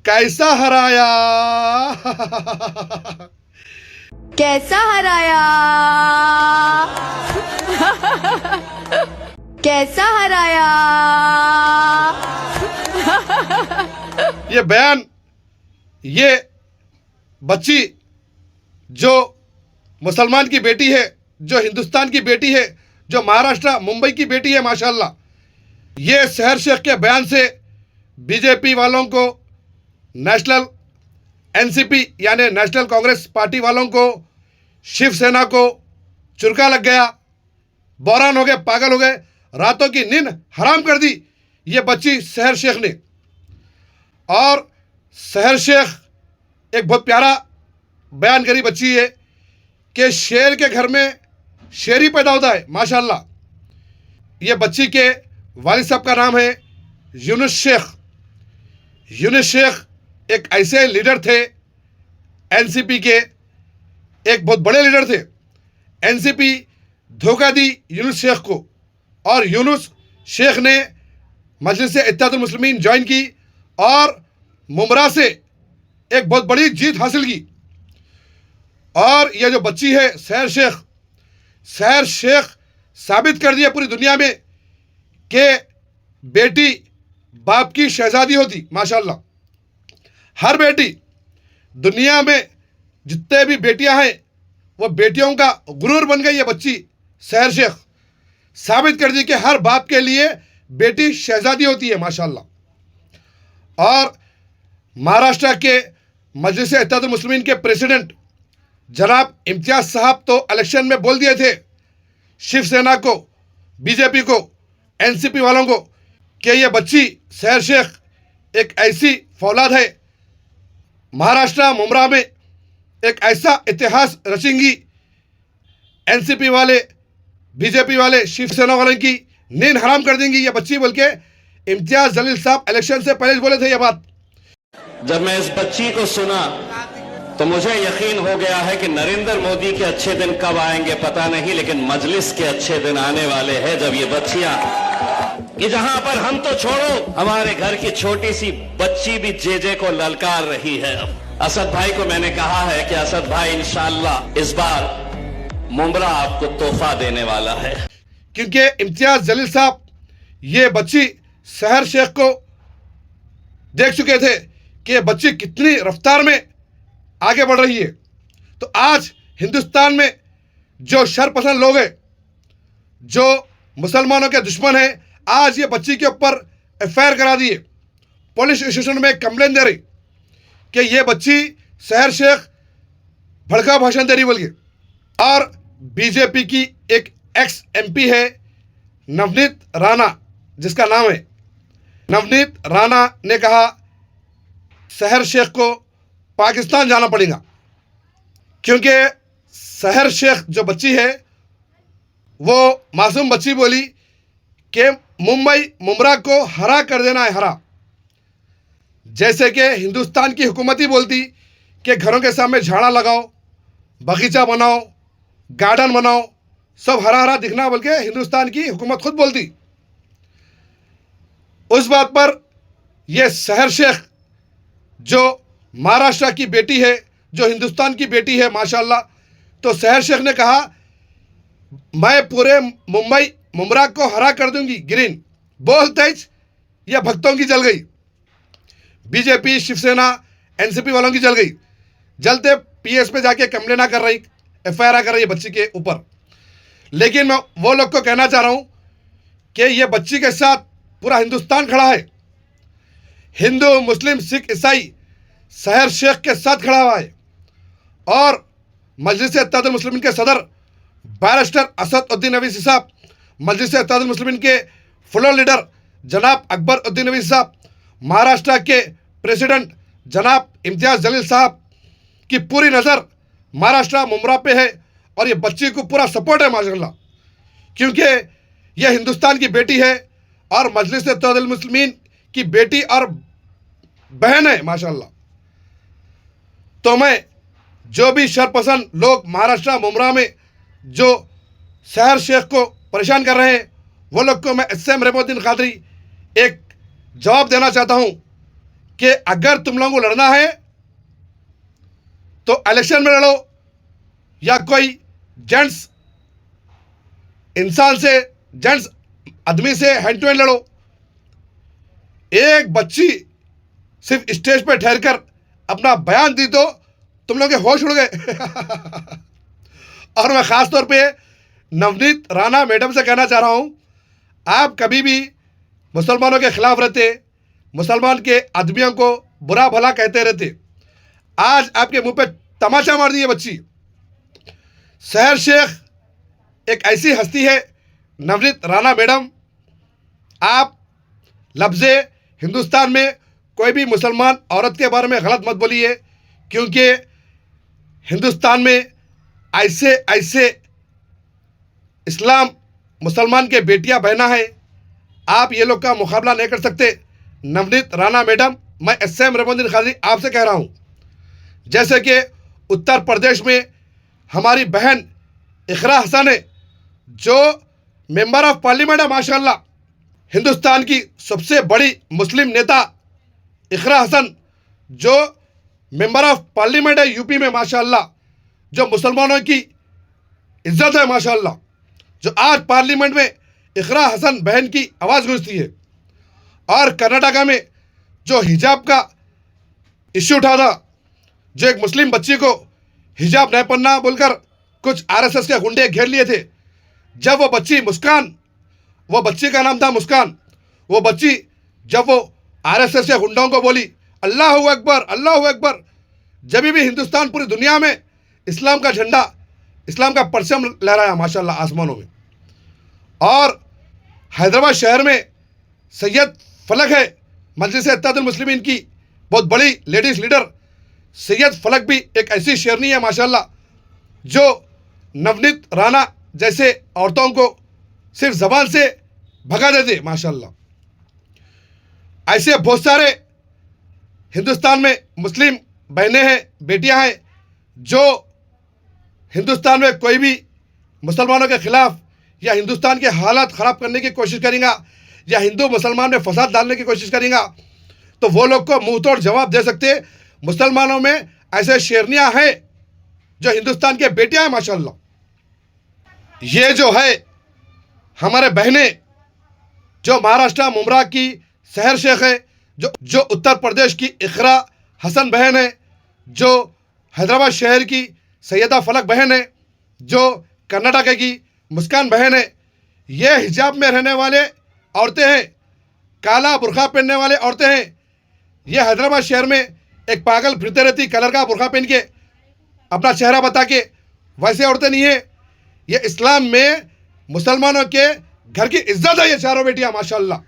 कैसा हराया कैसा हराया कैसा हराया। ये बयान, ये बच्ची जो मुसलमान की बेटी है, जो हिंदुस्तान की बेटी है, जो महाराष्ट्र मुंबई की बेटी है माशाल्लाह, ये शहर शेख के बयान से बीजेपी वालों को, नेशनल एनसीपी यानी नेशनल कांग्रेस पार्टी वालों को, शिवसेना को चुरका लग गया, बौरान हो गए, पागल हो गए, रातों की नींद हराम कर दी ये बच्ची शहर शेख ने। और शहर शेख एक बहुत प्यारा बयान करी बच्ची है कि शेर के घर में शेर ही पैदा होता है माशाल्लाह। ये बच्ची के वालिद साहब का नाम है यूनुस शेख। यूनुस शेख एक ऐसे लीडर थे एनसीपी के, एक बहुत बड़े लीडर थे। एनसीपी धोखा दी यूनुस शेख को और यूनुस शेख ने मजलिस इत्तेहादुल मुस्लिमीन ज्वाइन की और मुमरा से एक बहुत बड़ी जीत हासिल की। और यह जो बच्ची है शहर शेख साबित कर दिया पूरी दुनिया में कि बेटी बाप की शहजादी होती माशाल्लाह। हर बेटी, दुनिया में जितने भी बेटियां हैं वो बेटियों का गुरूर बन गई। ये बच्ची शहर शेख साबित कर दी कि हर बाप के लिए बेटी शहजादी होती है माशाल्लाह। और महाराष्ट्र के मजलिस इत्तेहादुल मुस्लिमीन के प्रेसिडेंट जनाब इम्तियाज साहब तो इलेक्शन में बोल दिए थे शिवसेना को, बीजेपी को, एनसीपी वालों को कि ये बच्ची शहर शेख एक ऐसी फौलाद है, महाराष्ट्र मुमरा में एक ऐसा इतिहास रचेंगी। एनसीपी वाले, बीजेपी वाले, शिवसेना वाले की नींद हराम कर देंगी ये बच्ची, बोल के इम्तियाज जलील साहब इलेक्शन से पहले बोले थे ये बात। जब मैं इस बच्ची को सुना तो मुझे यकीन हो गया है कि नरेंद्र मोदी के अच्छे दिन कब आएंगे पता नहीं, लेकिन मजलिस के अच्छे दिन आने वाले हैं जब ये बच्चियां, कि जहां पर हम तो छोड़ो, हमारे घर की छोटी सी बच्ची भी जेजे को ललकार रही है। असद भाई को मैंने कहा है कि असद भाई इंशाअल्लाह इस बार मुमरा आपको तोहफा देने वाला है, क्योंकि इम्तियाज जलील साहब ये बच्ची शहर शेख को देख चुके थे कि बच्ची कितनी रफ्तार में आगे बढ़ रही है। तो आज हिंदुस्तान में जो शरपसंद लोग हैं, जो मुसलमानों के दुश्मन हैं, आज ये बच्ची के ऊपर एफआईआर करा दिए, पुलिस स्टेशन में कंप्लेन दे रही कि ये बच्ची शहर शेख भड़का भाषण दे रही बोलिए। और बीजेपी की एक एक्स एमपी है नवनीत राणा, जिसका नाम है नवनीत राणा, ने कहा शहर शेख को पाकिस्तान जाना पड़ेगा, क्योंकि शहर शेख जो बच्ची है वो मासूम बच्ची बोली कि मुंबई मुमरा को हरा कर देना है, हरा। जैसे कि हिंदुस्तान की हुकूमत ही बोलती कि घरों के सामने झाड़ा लगाओ, बगीचा बनाओ, गार्डन बनाओ, सब हरा हरा दिखना, बोल के हिंदुस्तान की हुकूमत खुद बोलती। उस बात पर यह शहर शेख जो महाराष्ट्र की बेटी है, जो हिंदुस्तान की बेटी है माशाल्लाह, तो शहर शेख ने कहा मैं पूरे मुंबई मुमरा को हरा कर दूंगी, ग्रीन। बोल तेज या भक्तों की जल गई, बीजेपी, शिवसेना, एनसीपी वालों की जल गई। जलते पीएस पे जाके कंप्लेन कर रही, एफआईआर कर रही है बच्ची के ऊपर। लेकिन मैं वो लोग को कहना चाह रहा हूं कि ये बच्ची के साथ पूरा हिंदुस्तान खड़ा है। हिंदू, मुस्लिम, सिख, ईसाई शहर शेख के साथ खड़ा हुआ है। और मजलिस इत्तेहादुल मुस्लिमीन के सदर बैरिस्टर असद उद्दीन अवैसी साहब, मजलिस इत्तेहादुल मुस्लिमीन के फ्लोर लीडर जनाब अकबर उद्दीन अवैसी साहब, महाराष्ट्र के प्रेसिडेंट जनाब इम्तियाज जलील साहब की पूरी नज़र महाराष्ट्र मुमरा पे है। और ये बच्ची को पूरा सपोर्ट है माशाल्लाह, क्योंकि यह हिंदुस्तान की बेटी है और मजलिस इत्तेहादुल मुस्लिमीन की बेटी और बहन है माशाल्लाह। तो मैं जो भी शरपसंद लोग महाराष्ट्र मुमरा में जो शहर शेख को परेशान कर रहे हैं, वो लोग को मैं एसएम रेमोद्दीन कादरी एक जवाब देना चाहता हूं कि अगर तुम लोगों को लड़ना है तो इलेक्शन में लड़ो या कोई जेंट्स इंसान से, जेंट्स आदमी से हैंड टू हैंड लड़ो। एक बच्ची सिर्फ स्टेज पर ठहर कर अपना बयान दी तो तुम लोग के होश उड़ गए। और मैं ख़ास तौर पे नवनीत राणा मैडम से कहना चाह रहा हूँ, आप कभी भी मुसलमानों के खिलाफ रहते, मुसलमान के आदमियों को बुरा भला कहते रहते, आज आपके मुंह पे तमाचा मार दिए बच्ची। सहर शेख एक ऐसी हस्ती है, नवनीत राणा मैडम, आप लफ्ज़े हिंदुस्तान में कोई भी मुसलमान औरत के बारे में गलत मत बोलिए, क्योंकि हिंदुस्तान में ऐसे ऐसे इस्लाम मुसलमान के बेटियां बहना है, आप ये लोग का मुकाबला नहीं कर सकते। नवनीत राणा मैडम, मैं SM रमोद्दीन खाजी आपसे कह रहा हूँ, जैसे कि उत्तर प्रदेश में हमारी बहन इकरा हसन है जो मेंबर ऑफ पार्लियामेंट है माशाल्लाह, हिंदुस्तान की सबसे बड़ी मुस्लिम नेता इकरा हसन जो मेंबर ऑफ पार्लियामेंट है यूपी में माशाल्लाह, जो मुसलमानों की इज्जत है माशाल्लाह, जो आज पार्लियामेंट में इकरा हसन बहन की आवाज़ गूंजती है। और कर्नाटका में जो हिजाब का इश्यू उठा था, जो एक मुस्लिम बच्ची को हिजाब नहीं पहनना बोलकर कुछ RSS के गुंडे घेर लिए थे, जब वो बच्ची मुस्कान, वो बच्ची का नाम था मुस्कान, वो बच्ची जब वो RSS के गुंडों को बोली अल्लाहू अकबर अल्लाहू अकबर, जब भी हिंदुस्तान पूरी दुनिया में इस्लाम का झंडा, इस्लाम का परचम लहराया माशाल्लाह आसमानों में। और हैदराबाद शहर में सैयद फलक है, मजलिस इत्तेहादुल मुस्लिमीन की बहुत बड़ी लेडीज़ लीडर, सैयद फलक भी एक ऐसी शेरनी है माशाल्लाह, जो नवनीत राणा जैसे औरतों को सिर्फ ज़बान से भगा देते माशाल्लाह। ऐसे बहुत सारे हिंदुस्तान में मुस्लिम बहनें हैं, बेटियां हैं, जो हिंदुस्तान में कोई भी मुसलमानों के ख़िलाफ़ या हिंदुस्तान के हालात ख़राब करने की कोशिश करेगा या हिंदू मुसलमान में फसाद डालने की कोशिश करेगा, तो वो लोग को मुंह तोड़ जवाब दे सकते। मुसलमानों में ऐसे शेरनियां हैं जो हिंदुस्तान के बेटियां हैं माशाल्लाह। ये जो है हमारे बहनें, जो महाराष्ट्र मुमरा की सहर शेख है, जो उत्तर प्रदेश की इकरा हसन बहन है, जो हैदराबाद शहर की सैयदा फलक बहन है, जो कर्नाटक की मुस्कान बहन है, ये हिजाब में रहने वाले औरतें हैं, काला बुरखा पहनने वाले औरतें हैं। ये हैदराबाद शहर में एक पागल फिरते रहती कलर का बुरखा पहन के अपना चेहरा बता के, वैसे औरतें नहीं है। ये इस्लाम में मुसलमानों के घर की इज्जत है, ये चारों बेटियां माशाल्लाह।